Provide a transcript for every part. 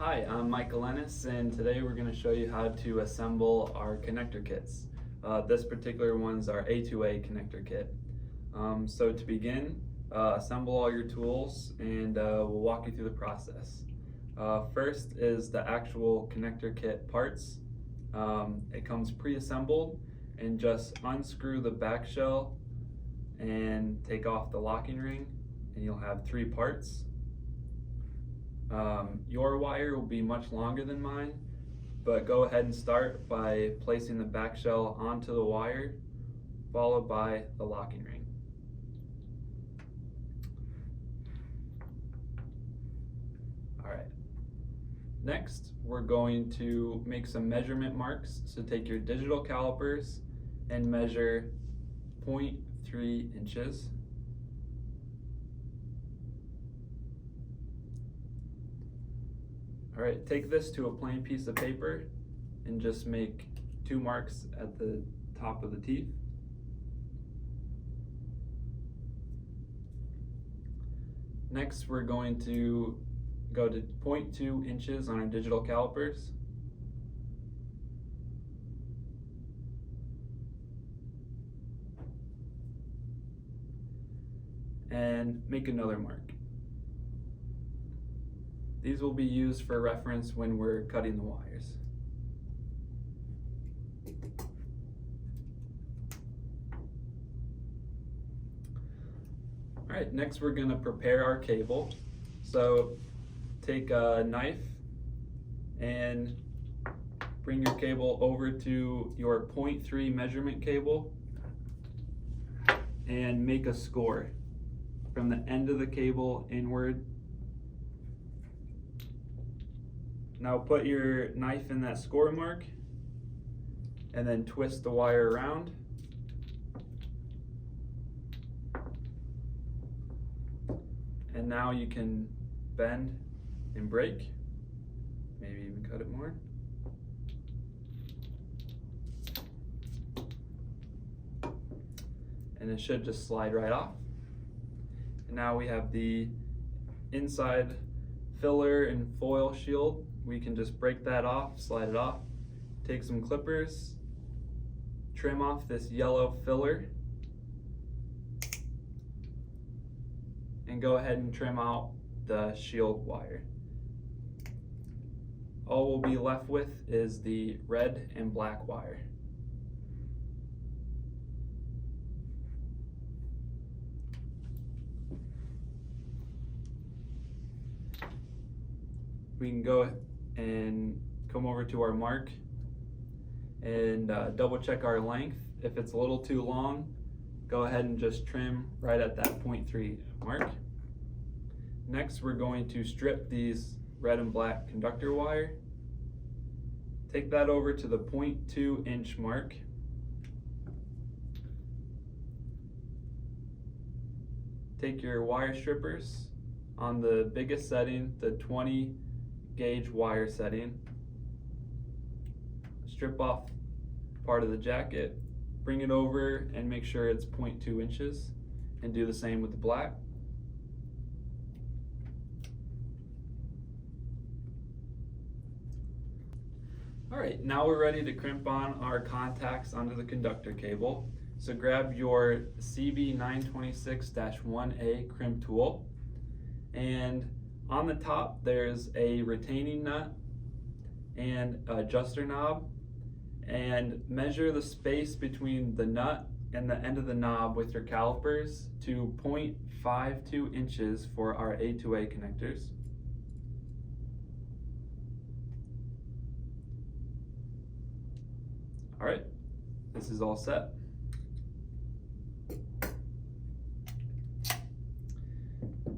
Hi, I'm Michael Ennis, and today we're going to show you how to assemble our connector kits. This particular one's our A2A connector kit. So to begin, assemble all your tools and we'll walk you through the process. First is the actual connector kit parts. It comes pre-assembled, and just unscrew the back shell and take off the locking ring, and you'll have 3 parts. Your wire will be much longer than mine, but go ahead and start by placing the back shell onto the wire, followed by the locking ring. Alright, next we're going to make some measurement marks. So take your digital calipers and measure 0.3 inches. Alright, take this to a plain piece of paper and just make 2 marks at the top of the teeth. Next, we're going to go to 0.2 inches on our digital calipers. And make another mark. These will be used for reference when we're cutting the wires. Alright, next we're going to prepare our cable. So take a knife and bring your cable over to your 0.3 measurement cable and make a score from the end of the cable inward. Now put your knife in that score mark and then twist the wire around. And now you can bend and break, maybe even cut it more. And it should just slide right off. And now we have the inside filler and foil shield. We can just break that off, slide it off, take some clippers, trim off this yellow filler, and go ahead and trim out the shield wire. All we'll be left with is the red and black wire. We can go and come over to our mark and double check our length. If it's a little too long, go ahead and just trim right at that 0.3 mark. Next, we're going to strip these red and black conductor wire. Take that over to the 0.2 inch mark. Take your wire strippers on the biggest setting, the 20 gauge wire setting. Strip off part of the jacket, bring it over and make sure it's 0.2 inches, and do the same with the black. Alright, now we're ready to crimp on our contacts onto the conductor cable. So grab your CB926-1A crimp tool, and on the top there's a retaining nut and adjuster knob, and measure the space between the nut and the end of the knob with your calipers to 0.52 inches for our A2A connectors. Alright, this is all set.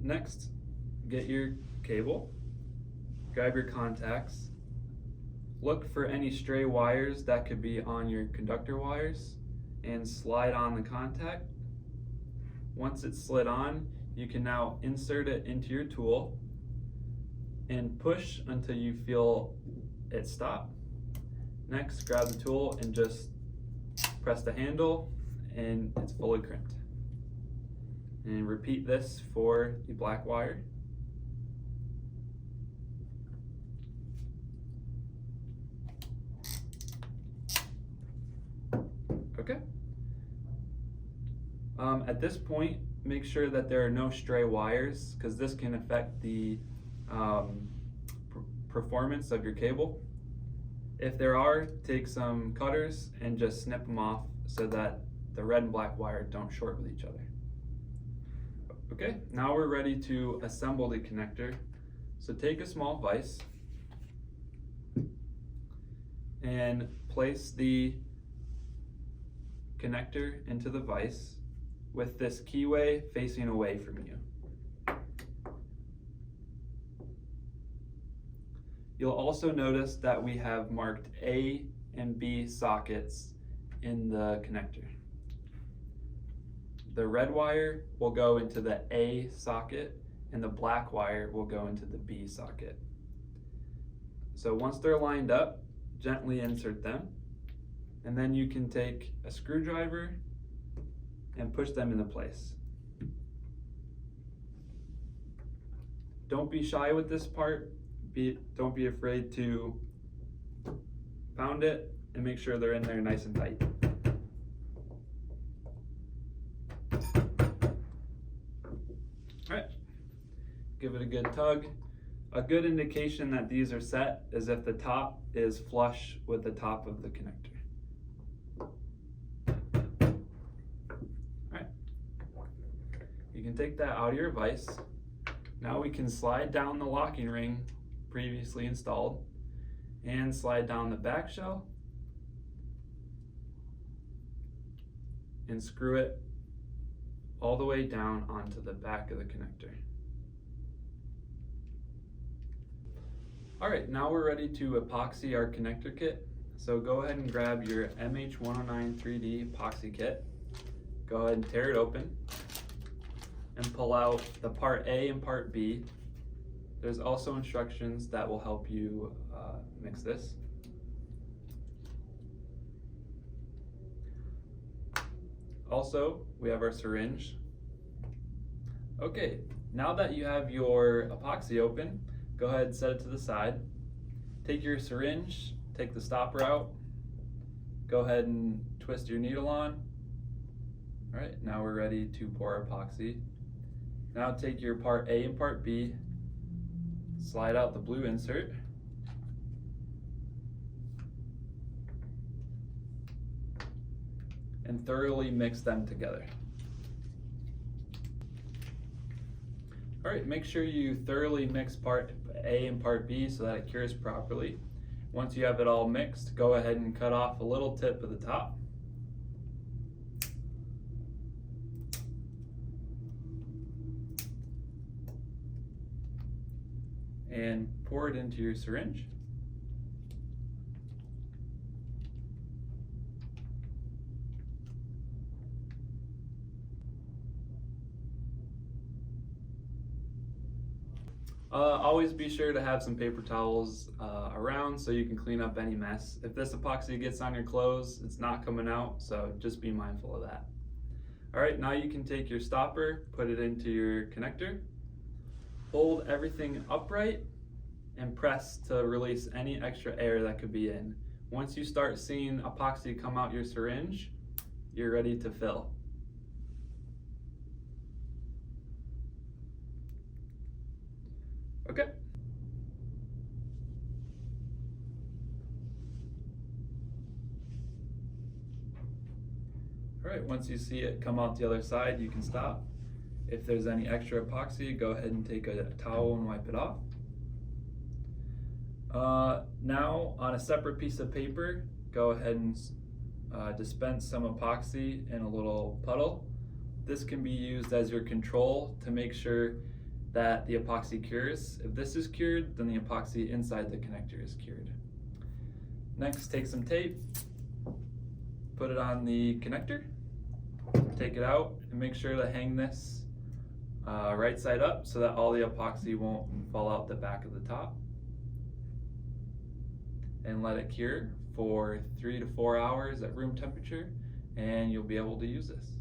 Next, get your cable, grab your contacts, look for any stray wires that could be on your conductor wires, and slide on the contact. Once it's slid on, you can now insert it into your tool and push until you feel it stop. Next, grab the tool and just press the handle and it's fully crimped. And repeat this for the black wire. Okay. At this point, make sure that there are no stray wires, because this can affect the performance of your cable. If there are, take some cutters and just snip them off so that the red and black wire don't short with each other. Okay, now we're ready to assemble the connector. So take a small vise and place the connector into the vise with this keyway facing away from you. You'll also notice that we have marked A and B sockets in the connector. The red wire will go into the A socket and the black wire will go into the B socket. So once they're lined up, gently insert them, and then you can take a screwdriver and push them into place. Don't be shy with this part. Don't be afraid to pound it and make sure they're in there nice and tight. Alright, give it a good tug. A good indication that these are set is if the top is flush with the top of the connector. Alright, you can take that out of your vise. Now we can slide down the locking ring previously installed and slide down the back shell and screw it all the way down onto the back of the connector. Alright, now we're ready to epoxy our connector kit. So go ahead and grab your MH109 3D epoxy kit. Go ahead and tear it open and pull out the part A and part B. There's also instructions that will help you mix this. Also, we have our syringe. Okay, now that you have your epoxy open, go ahead and set it to the side. Take your syringe, take the stopper out, go ahead and twist your needle on. All right, now we're ready to pour epoxy. Now take your part A and part B, slide out the blue insert, and thoroughly mix them together. All right, make sure you thoroughly mix part A and part B so that it cures properly. Once you have it all mixed, go ahead and cut off a little tip of the top. And pour it into your syringe. Always be sure to have some paper towels around so you can clean up any mess. If this epoxy gets on your clothes, it's not coming out, so just be mindful of that. All right, now you can take your stopper, put it into your connector, hold everything upright, and press to release any extra air that could be in. Once you start seeing epoxy come out your syringe, you're ready to fill. Okay. All right, once you see it come out the other side, you can stop. If there's any extra epoxy, go ahead and take a towel and wipe it off. Now, on a separate piece of paper, go ahead and dispense some epoxy in a little puddle. This can be used as your control to make sure that the epoxy cures. If this is cured, then the epoxy inside the connector is cured. Next, take some tape, put it on the connector, take it out, and make sure to hang this right side up so that all the epoxy won't fall out the back of the top. And let it cure for 3 to 4 hours at room temperature, and you'll be able to use this.